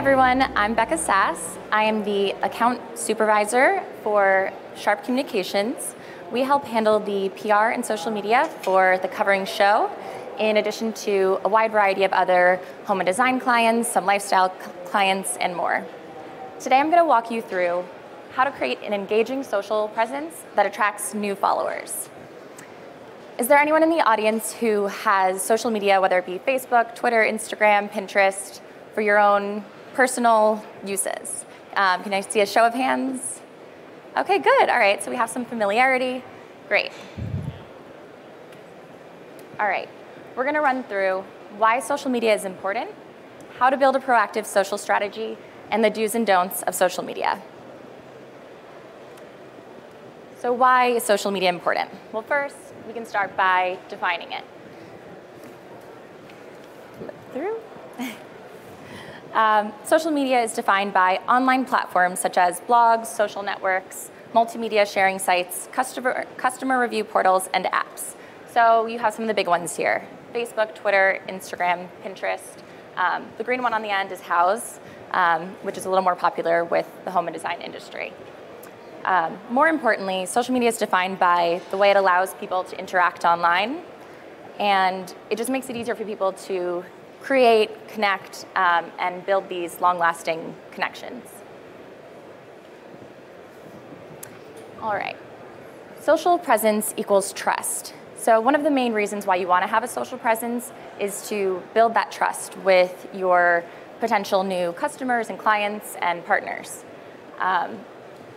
everyone, I'm Becca Sass. I am the account supervisor for Sharp Communications. We help handle the PR and social media for the Covering show, in addition to a wide variety of other home and design clients, some lifestyle clients, and more. Today I'm going to walk you through how to create an engaging social presence that attracts new followers. Is there anyone in the audience who has social media, whether it be Facebook, Twitter, Instagram, Pinterest, for your own personal uses? Can I see a show of hands? Okay, good. All right, so we have some familiarity. Great. All right, we're going to run through why social media is important, how to build a proactive social strategy, and the do's and don'ts of social media. So why is social media important? Well, first, we can start by defining it. Flip through. Social media is defined by online platforms such as blogs, social networks, multimedia sharing sites, customer review portals, and apps. So you have some of the big ones here: Facebook, Twitter, Instagram, Pinterest. The green one on the end is House, which is a little more popular with the home and design industry. More importantly, social media is defined by the way it allows people to interact online, and it just makes it easier for people to create, connect, and build these long-lasting connections. All right, social presence equals trust. So one of the main reasons why you want to have a social presence is to build that trust with your potential new customers and clients and partners.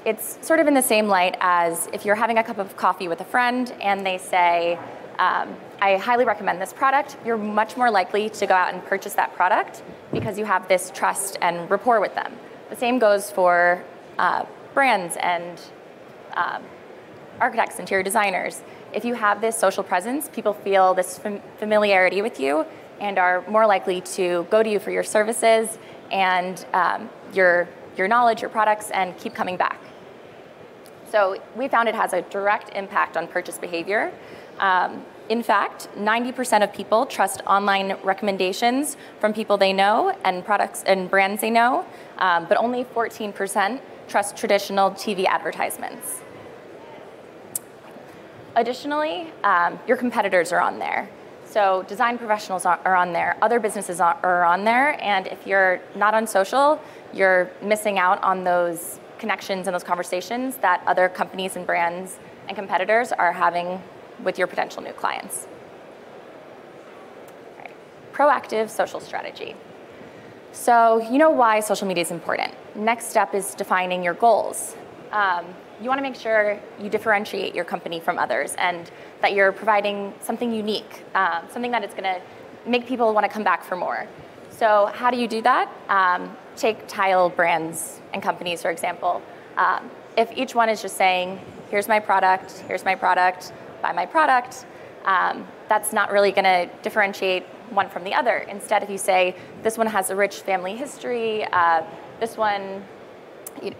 It's sort of in the same light as if you're having a cup of coffee with a friend and they say, I highly recommend this product, you're much more likely to go out and purchase that product because you have this trust and rapport with them. The same goes for brands and architects, interior designers. If you have this social presence, people feel this familiarity with you and are more likely to go to you for your services and your knowledge, your products, and keep coming back. So we found it has a direct impact on purchase behavior. In fact, 90% of people trust online recommendations from people they know and products and brands they know, but only 14% trust traditional TV advertisements. Additionally, your competitors are on there. So design professionals are on there, other businesses are on there, and if you're not on social, you're missing out on those connections and those conversations that other companies and brands and competitors are having with your potential new clients. All right. Proactive social strategy. So you know why social media is important. Next step is defining your goals. You want to make sure you differentiate your company from others and that you're providing something unique, something that is going to make people want to come back for more. So how do you do that? Take tile brands and companies, for example. If each one is just saying, here's my product, buy my product, that's not really going to differentiate one from the other. Instead, if you say, this one has a rich family history, this one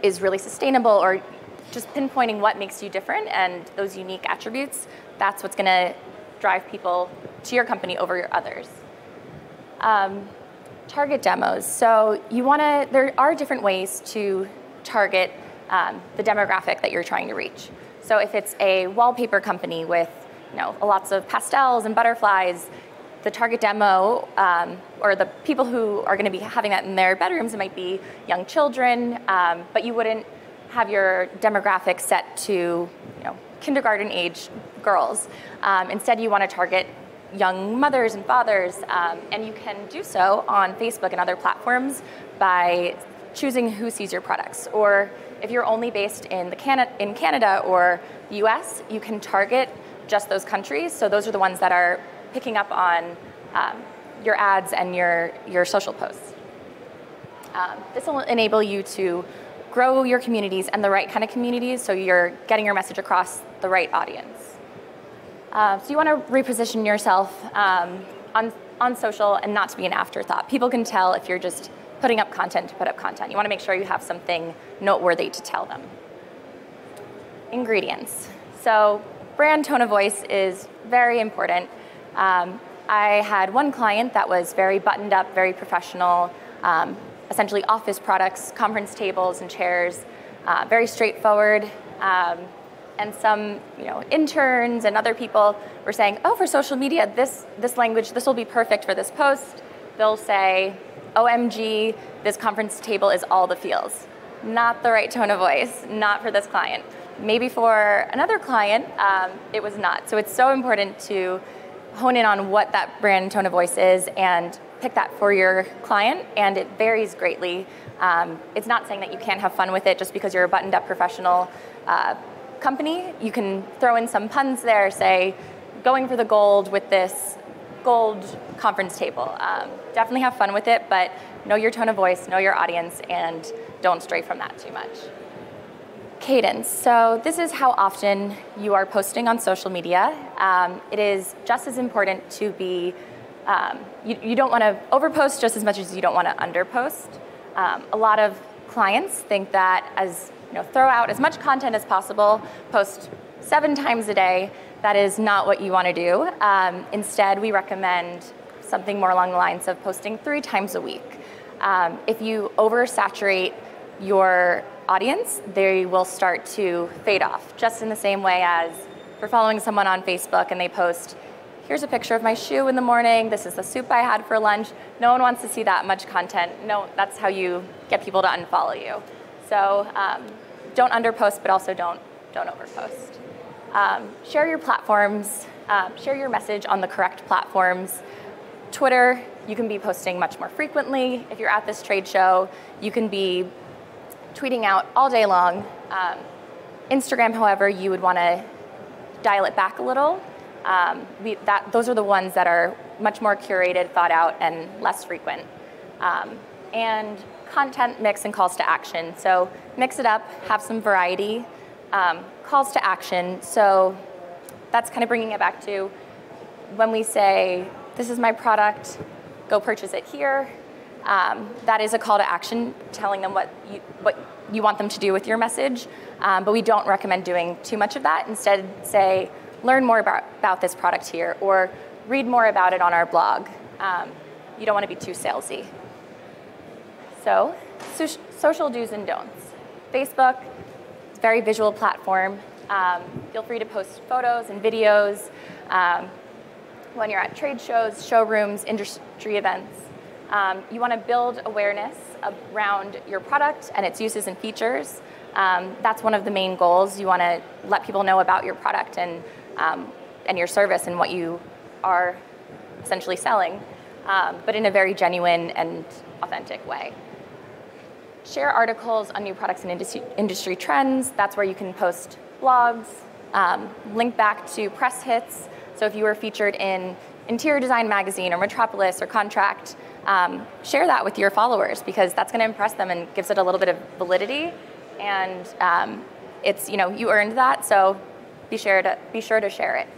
is really sustainable, or just pinpointing what makes you different and those unique attributes, that's what's going to drive people to your company over your others. Target demos. So there are different ways to target the demographic that you're trying to reach. So if it's a wallpaper company with lots of pastels and butterflies, the target demo, or the people who are going to be having that in their bedrooms, it might be young children, but you wouldn't have your demographic set to kindergarten age girls. Instead, you want to target young mothers and fathers, and you can do so on Facebook and other platforms by choosing who sees your products. Or if you're only based in Canada or the US, you can target just those countries. So those are the ones that are picking up on your ads and your social posts. This will enable you to grow your communities and the right kind of communities, so you're getting your message across the right audience. So you want to reposition yourself on social and not to be an afterthought. People can tell if you're just putting up content to put up content. You want to make sure you have something noteworthy to tell them. Ingredients. So brand tone of voice is very important. I had one client that was very buttoned up, very professional, essentially office products, conference tables and chairs, very straightforward. And some interns and other people were saying, oh, for social media, this language, this will be perfect for this post. They'll say, OMG, this conference table is all the feels. Not the right tone of voice, not for this client. Maybe for another client, it was not. So it's so important to hone in on what that brand tone of voice is and pick that for your client, and it varies greatly. It's not saying that you can't have fun with it just because you're a buttoned-up professional company. You can throw in some puns there, say, going for the gold with this gold conference table. Definitely have fun with it, but know your tone of voice, know your audience, and don't stray from that too much. Cadence. So this is how often you are posting on social media. It is just as important to be, you don't want to overpost just as much as you don't want to underpost. A lot of clients think that throw out as much content as possible, post 7 times a day. That is not what you want to do. Instead, we recommend something more along the lines of posting 3 times a week. If you oversaturate your audience, they will start to fade off, just in the same way as if you're following someone on Facebook and they post, here's a picture of my shoe in the morning, this is the soup I had for lunch. No one wants to see that much content. No, that's how you get people to unfollow you. So don't underpost, but also don't overpost. Share your platforms, share your message on the correct platforms. Twitter, you can be posting much more frequently. If you're at this trade show, you can be tweeting out all day long. Instagram, however, you would want to dial it back a little. Those are the ones that are much more curated, thought out, and less frequent. And content mix and calls to action. So mix it up, have some variety. Calls to action, so that's kind of bringing it back to when we say, this is my product, go purchase it here. That is a call to action, telling them what you want them to do with your message, but we don't recommend doing too much of that. Instead, say, learn more about this product here, or read more about it on our blog. You don't want to be too salesy. So, social do's and don'ts. Facebook, it's a very visual platform. Feel free to post photos and videos when you're at trade shows, showrooms, industry events. You want to build awareness around your product and its uses and features. That's one of the main goals. You want to let people know about your product and your service and what you are essentially selling, but in a very genuine and authentic way. Share articles on new products and industry trends. That's where you can post blogs, link back to press hits. So if you were featured in Interior Design Magazine or Metropolis or Contract, share that with your followers, because that's going to impress them and gives it a little bit of validity. And it's, you earned that, so be sure to share it.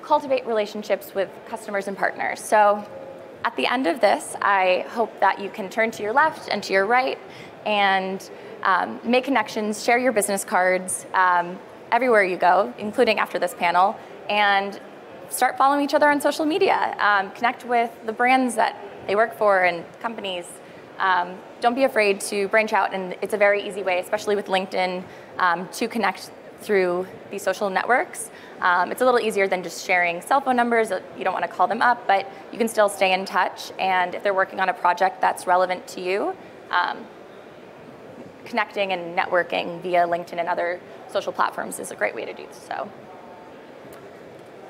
Cultivate relationships with customers and partners. So at the end of this, I hope that you can turn to your left and to your right and make connections, share your business cards everywhere you go, including after this panel, and start following each other on social media. Connect with the brands that they work for and companies. Don't be afraid to branch out, and it's a very easy way, especially with LinkedIn, to connect through these social networks. It's a little easier than just sharing cell phone numbers. You don't want to call them up, but you can still stay in touch. And if they're working on a project that's relevant to you, connecting and networking via LinkedIn and other social platforms is a great way to do so.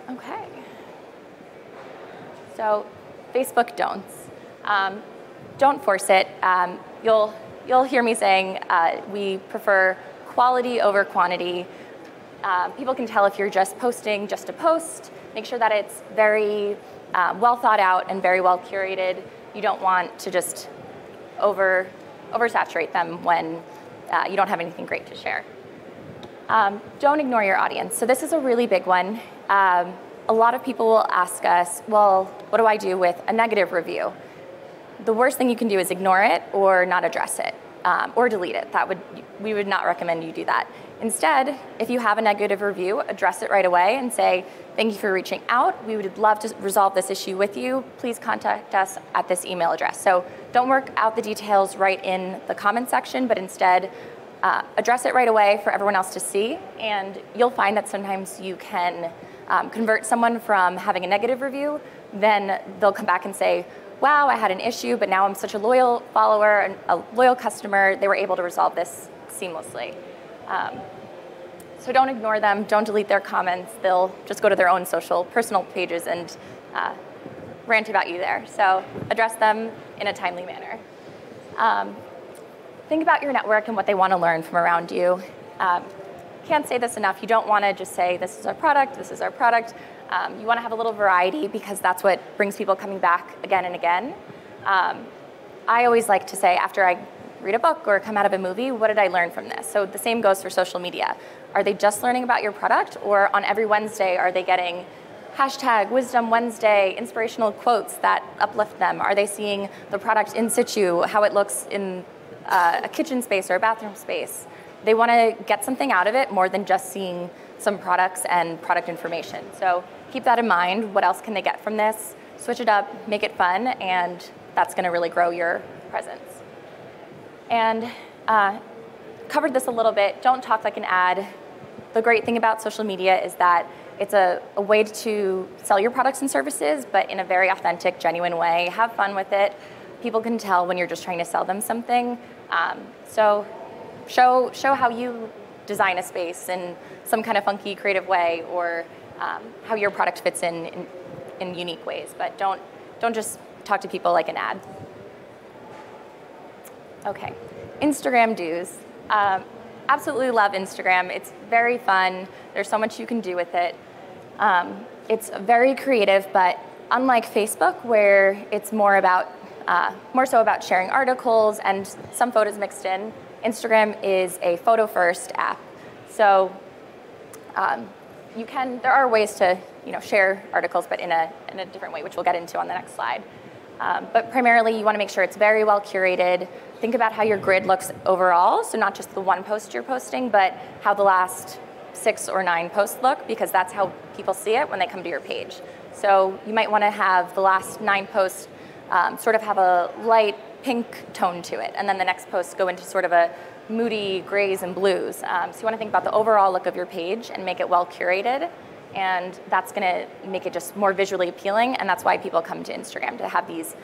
Okay. So Facebook don'ts. Don't force it. You'll hear me saying we prefer quality over quantity. People can tell if you're just posting just to post. Make sure that it's very well thought out and very well curated. You don't want to just oversaturate them when you don't have anything great to share. Don't ignore your audience. So this is a really big one. A lot of people will ask us, well, what do I do with a negative review? The worst thing you can do is ignore it or not address it. or delete it. We would not recommend you do that. Instead, if you have a negative review, address it right away and say, thank you for reaching out. We would love to resolve this issue with you. Please contact us at this email address. So don't work out the details right in the comment section, but instead address it right away for everyone else to see. And you'll find that sometimes you can convert someone from having a negative review, then they'll come back and say, wow, I had an issue, but now I'm such a loyal follower and a loyal customer, they were able to resolve this seamlessly. So don't ignore them, don't delete their comments. They'll just go to their own personal pages and rant about you there. So address them in a timely manner. Think about your network and what they want to learn from around you. Can't say this enough. You don't want to just say, this is our product, this is our product. You want to have a little variety because that's what brings people coming back again and again. I always like to say, after I read a book or come out of a movie, what did I learn from this? So the same goes for social media. Are they just learning about your product, or on every Wednesday are they getting hashtag Wisdom Wednesday inspirational quotes that uplift them? Are they seeing the product in situ, how it looks in a kitchen space or a bathroom space? They want to get something out of it more than just seeing some products and product information. So keep that in mind. What else can they get from this? Switch it up, make it fun, and that's going to really grow your presence. And covered this a little bit. Don't talk like an ad. The great thing about social media is that it's a way to sell your products and services, but in a very authentic, genuine way. Have fun with it. People can tell when you're just trying to sell them something. So show how you design a space in some kind of funky, creative way, or how your product fits in unique ways. But don't just talk to people like an ad. Okay, Instagram do's. Absolutely love Instagram. It's very fun. There's so much you can do with it. It's very creative, but unlike Facebook, where it's more so about sharing articles and some photos mixed in, Instagram is a photo-first app. So there are ways to share articles, but in a different way, which we'll get into on the next slide. But primarily, you want to make sure it's very well curated. Think about how your grid looks overall, so not just the one post you're posting, but how the last 6 or 9 posts look, because that's how people see it when they come to your page. So you might want to have the last 9 posts sort of have a light pink tone to it, and then the next posts go into sort of a moody grays and blues. So you want to think about the overall look of your page and make it well curated. And that's going to make it just more visually appealing, and that's why people come to Instagram, to have these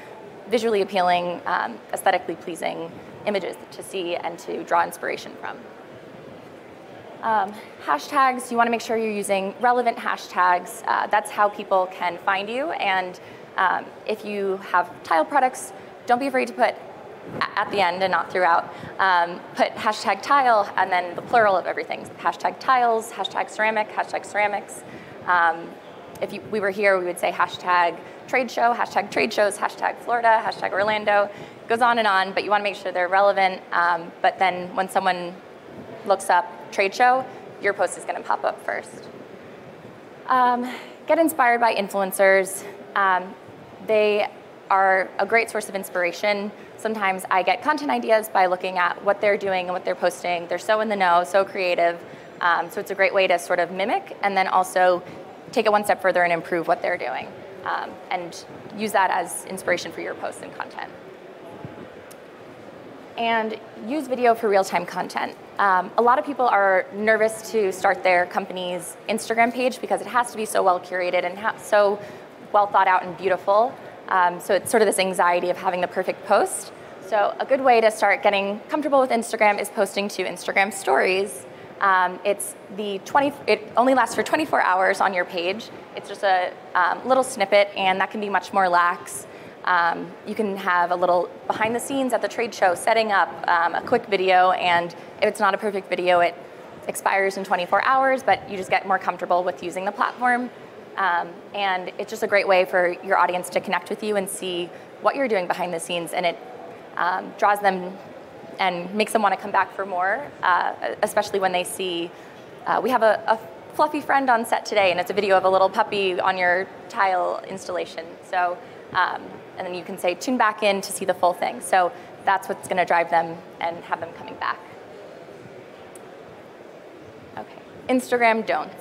visually appealing, aesthetically pleasing images to see and to draw inspiration from. Hashtags, you want to make sure you're using relevant hashtags. That's how people can find you, and if you have tile products, don't be afraid to put at the end and not throughout. Put hashtag tile and then the plural of everything. Hashtag tiles, hashtag ceramic, hashtag ceramics. If we were here, we would say hashtag trade show, hashtag trade shows, hashtag Florida, hashtag Orlando. It goes on, but you want to make sure they're relevant. But then when someone looks up trade show, your post is going to pop up first. Get inspired by influencers. They are a great source of inspiration. Sometimes I get content ideas by looking at what they're doing and what they're posting. They're so in the know, so creative. So it's a great way to sort of mimic and then also take it one step further and improve what they're doing, and use that as inspiration for your posts and content. And use video for real-time content. A lot of people are nervous to start their company's Instagram page because it has to be so well curated and so well thought out and beautiful. So it's sort of this anxiety of having the perfect post. So a good way to start getting comfortable with Instagram is posting to Instagram stories. It only lasts for 24 hours on your page. It's just a little snippet, and that can be much more lax. You can have a little behind the scenes at the trade show, setting up a quick video, and if it's not a perfect video, it expires in 24 hours, but you just get more comfortable with using the platform. And it's just a great way for your audience to connect with you and see what you're doing behind the scenes, and it draws them and makes them want to come back for more, especially when they see, we have a fluffy friend on set today, and it's a video of a little puppy on your tile installation. So, and then you can say, tune back in to see the full thing. So that's what's going to drive them and have them coming back. Okay, Instagram don'ts.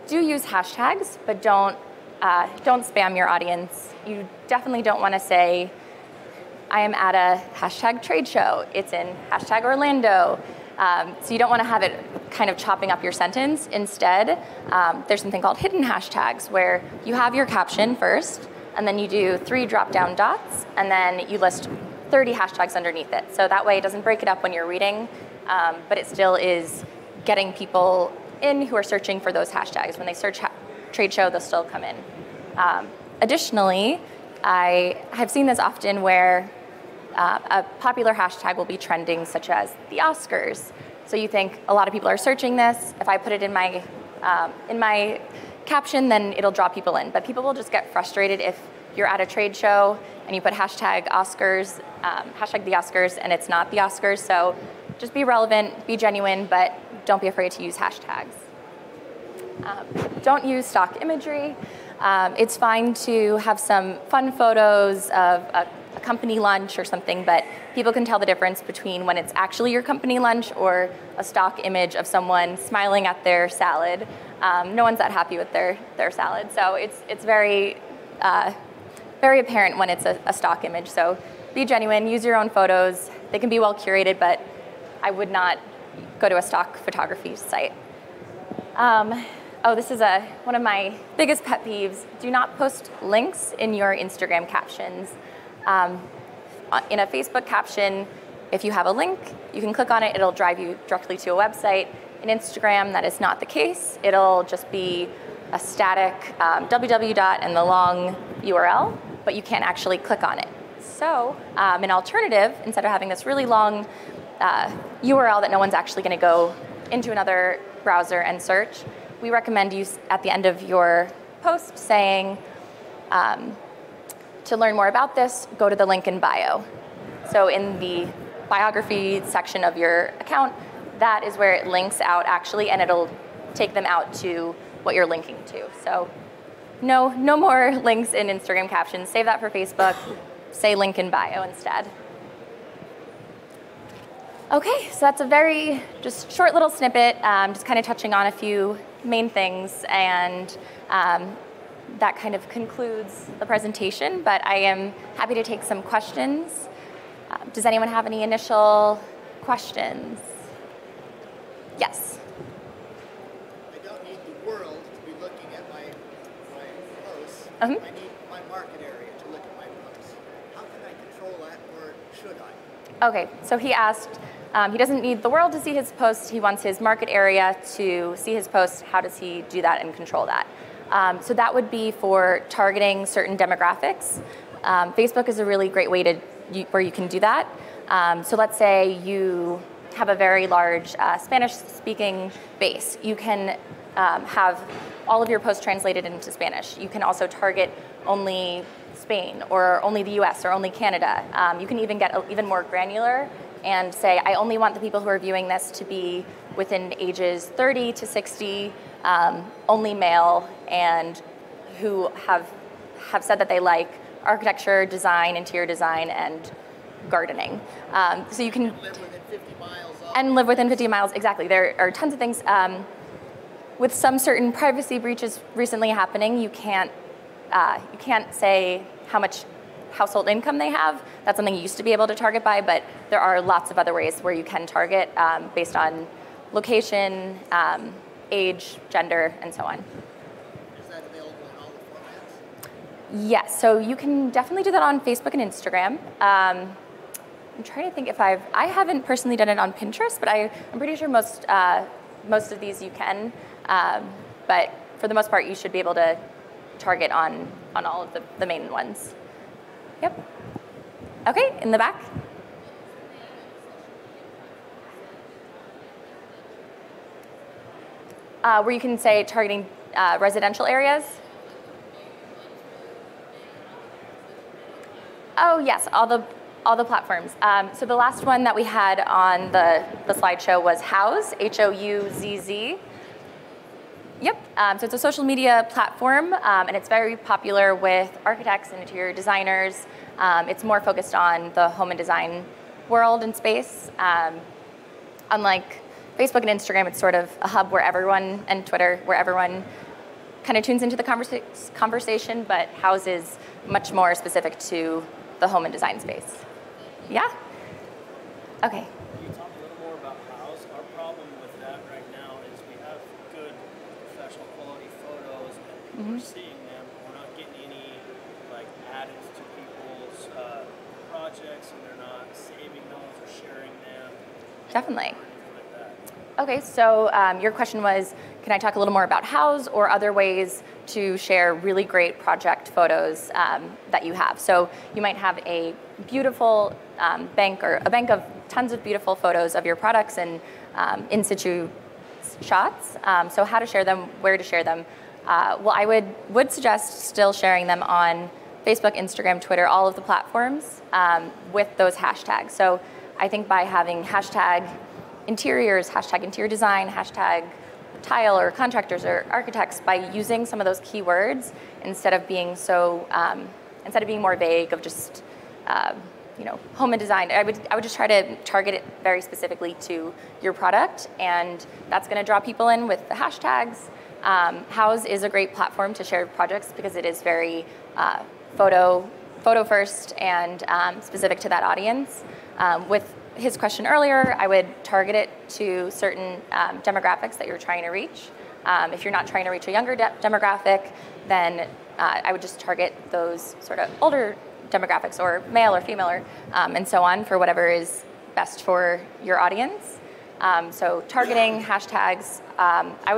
Do use hashtags, but don't spam your audience. You definitely don't want to say, I am at a hashtag trade show. It's in hashtag Orlando. So you don't want to have it kind of chopping up your sentence. Instead, there's something called hidden hashtags where you have your caption first, and then you do 3 drop-down dots, and then you list 30 hashtags underneath it. So that way it doesn't break it up when you're reading, but it still is getting people in who are searching for those hashtags. When they search trade show, they'll still come in. Additionally, I have seen this often where a popular hashtag will be trending, such as the Oscars. So you think a lot of people are searching this. If I put it in my caption, then it'll draw people in. But people will just get frustrated if you're at a trade show and you put hashtag Oscars, hashtag the Oscars, and it's not the Oscars. So just be relevant, be genuine, but don't be afraid to use hashtags. Don't use stock imagery. It's fine to have some fun photos of a company lunch or something, but people can tell the difference between when it's actually your company lunch or a stock image of someone smiling at their salad. No one's that happy with their salad, so it's very apparent when it's a stock image. So be genuine, use your own photos. They can be well curated, but I would not go to a stock photography site. This is one of my biggest pet peeves. Do not post links in your Instagram captions. In a Facebook caption, if you have a link, you can click on it, it'll drive you directly to a website. In Instagram, that is not the case. It'll just be a static www dot and the long URL, but you can't actually click on it. So an alternative, instead of having this really long URL that no one's actually going to go into another browser and search, we recommend you at the end of your post saying, to learn more about this, go to the link in bio. So in the biography section of your account, that is where it links out actually, and it'll take them out to what you're linking to. So no more links in Instagram captions. Save that for Facebook. Say link in bio instead. Okay, so that's a very just short little snippet, just kind of touching on a few main things, and that kind of concludes the presentation, but I am happy to take some questions. Does anyone have any initial questions? Yes? I don't need the world to be looking at my posts. I need my market area to look at my posts. How can I control that, or should I? Okay, so he asked, he doesn't need the world to see his posts, he wants his market area to see his posts. How does he do that and control that? So that would be for targeting certain demographics. Facebook is a really great way where you can do that. So let's say you have a very large Spanish-speaking base. You can have all of your posts translated into Spanish. You can also target only Spain or only the US or only Canada. You can even get even more granular and say, I only want the people who are viewing this to be within ages 30 to 60, only male, and who have said that they like architecture, design, interior design, and gardening. So you can live within 50 miles of and live within 50 miles, exactly. There are tons of things. With some certain privacy breaches recently happening, you can't say how much household income they have. That's something you used to be able to target by, but there are lots of other ways where you can target based on location, age, gender, and so on. Is that available in all the formats? Yes, so you can definitely do that on Facebook and Instagram. I'm trying to think if I haven't personally done it on Pinterest, but I'm pretty sure most of these you can. But for the most part, you should be able to target on all of the main ones. Yep. Okay, in the back. Where you can say targeting residential areas. Oh yes, all the platforms. So the last one that we had on the slideshow was Houzz, Houzz. Yep, so it's a social media platform, and it's very popular with architects and interior designers. It's more focused on the home and design world and space. Unlike Facebook and Instagram, it's sort of a hub where everyone, and Twitter, where everyone kind of tunes into the conversation, but House is much more specific to the home and design space. Yeah? Okay. Can you talk a little more about House? Our problem with that right now is we have good professional quality photos and we're seeing them. We're not getting any like added to people's projects, and they're not saving those or sharing them. Definitely. Or anything like that. Okay, so your question was, can I talk a little more about House or other ways to share really great project photos that you have? So you might have a beautiful bank or a bank of tons of beautiful photos of your products and in situ shots. So how to share them, where to share them. Well, I would suggest still sharing them on Facebook, Instagram, Twitter, all of the platforms with those hashtags. So I think by having hashtag interiors, hashtag interior design, hashtag tile or contractors or architects, by using some of those keywords instead of being so instead of being more vague of just home and design, I would just try to target it very specifically to your product, and that's going to draw people in with the hashtags. House is a great platform to share projects because it is very photo first and specific to that audience. With his question earlier, I would target it to certain demographics that you're trying to reach. If you're not trying to reach a younger demographic, then I would just target those sort of older demographics, or male or female, or, and so on, for whatever is best for your audience. So targeting hashtags, I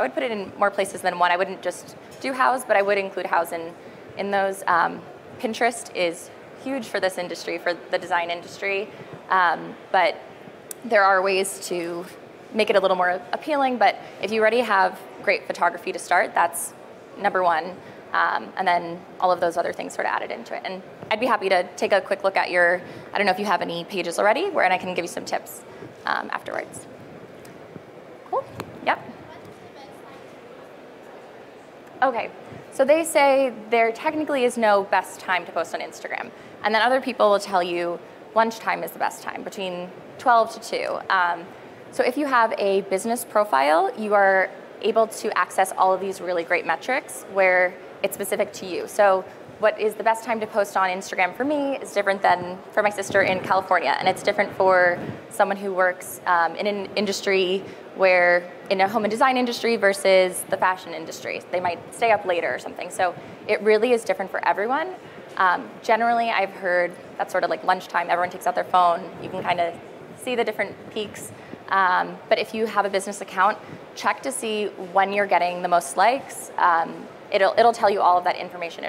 would put it in more places than one. I wouldn't just do House, but I would include House in those. Pinterest is huge for this industry, for the design industry, but there are ways to make it a little more appealing. But if you already have great photography to start, that's number one. And then all of those other things sort of added into it. And I'd be happy to take a quick look at your, I don't know if you have any pages already, and I can give you some tips afterwards. Cool, yep. Okay, so they say there technically is no best time to post on Instagram. And then other people will tell you lunchtime is the best time, between 12 to 2. So if you have a business profile, you are able to access all of these really great metrics where it's specific to you. So what is the best time to post on Instagram for me is different than for my sister in California, and it's different for someone who works in an industry where, in a home and design industry versus the fashion industry. They might stay up later or something. So it really is different for everyone. Generally, I've heard that's sort of like lunchtime, everyone takes out their phone, you can kind of see the different peaks. But if you have a business account, check to see when you're getting the most likes. It'll tell you all of that information.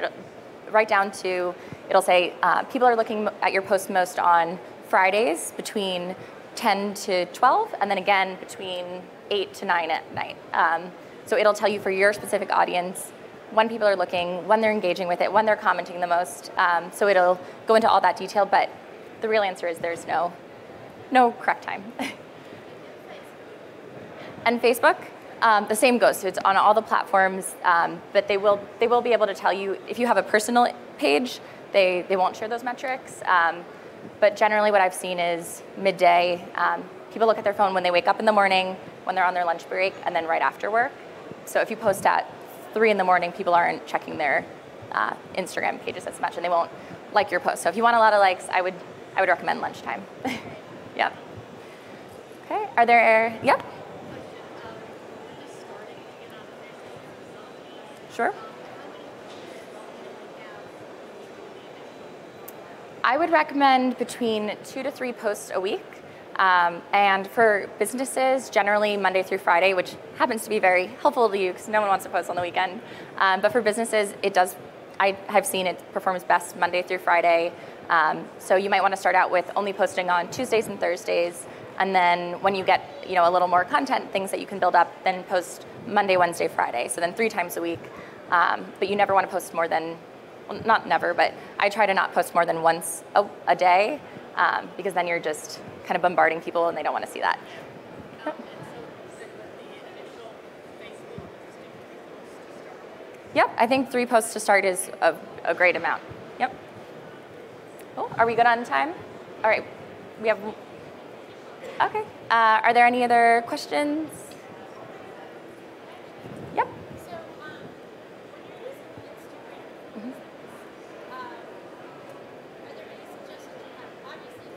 Right down to, it'll say people are looking at your post most on Fridays between 10 to 12, and then again between 8 to 9 at night. So it'll tell you for your specific audience when people are looking, when they're engaging with it, when they're commenting the most. So it'll go into all that detail, but the real answer is there's no correct time. And Facebook, the same goes. So it's on all the platforms, but they will be able to tell you if you have a personal page, they won't share those metrics. But generally, what I've seen is midday. People look at their phone when they wake up in the morning, when they're on their lunch break, and then right after work. So if you post at 3 in the morning, people aren't checking their Instagram pages as much, and they won't like your post. So if you want a lot of likes, I would recommend lunchtime. Yep. Okay. Are there? Yep. Sure. I would recommend between 2 to 3 posts a week. And for businesses, generally Monday through Friday, which happens to be very helpful to you because no one wants to post on the weekend. But for businesses, I have seen it performs best Monday through Friday. So you might want to start out with only posting on Tuesdays and Thursdays. And then when you get a little more content, things that you can build up, then post Monday, Wednesday, Friday. So then 3 times a week. But you never want to post more than, well, not never, but I try to not post more than once a day because then you're just kind of bombarding people and they don't want to see that. Yep, I think 3 posts to start is a great amount. Yep. Oh, are we good on time? All right, we have, okay. Are there any other questions? Yep. So, when you're using Instagram, are there any suggestions you have? Obviously,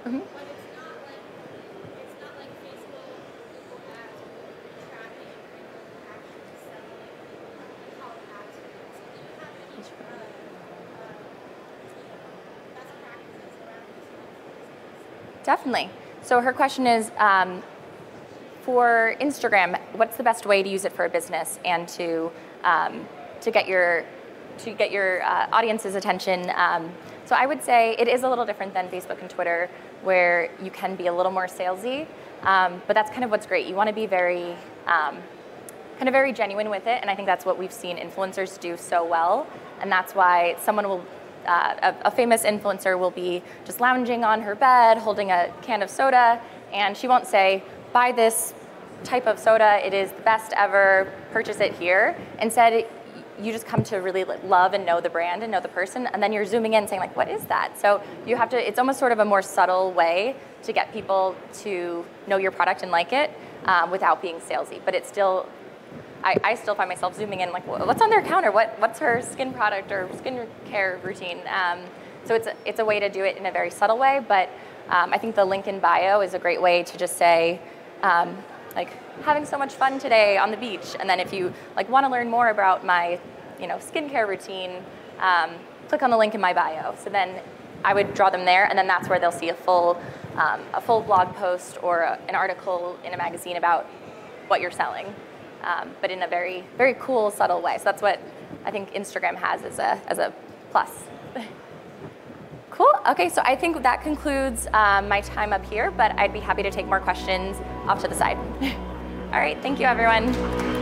Instagram, but it's not like Facebook, Google Ads, tracking and actually selling how ads work. So, do you have any best practices around this? Definitely. So her question is, for Instagram, what's the best way to use it for a business and to get your audience's attention? So I would say it is a little different than Facebook and Twitter, where you can be a little more salesy, but that's kind of what's great. You want to be very very genuine with it, and I think that's what we've seen influencers do so well, and that's why someone will. A famous influencer will be just lounging on her bed, holding a can of soda, and she won't say, buy this type of soda, it is the best ever, purchase it here. Instead, you just come to really love and know the brand and know the person, and then you're zooming in saying, like, what is that? So you have to, it's almost sort of a more subtle way to get people to know your product and like it without being salesy, but it's still, I still find myself zooming in, like, what's on their counter? What's her skin product or skin care routine? So it's a way to do it in a very subtle way, but I think the link in bio is a great way to just say, like, having so much fun today on the beach. And then if you want to learn more about my, skincare routine, click on the link in my bio. So then I would draw them there, and then that's where they'll see a full blog post or an article in a magazine about what you're selling. But in a very, very cool, subtle way. So that's what I think Instagram has as a plus. Cool. Okay, so I think that concludes my time up here, but I'd be happy to take more questions off to the side. All right, thank you, everyone.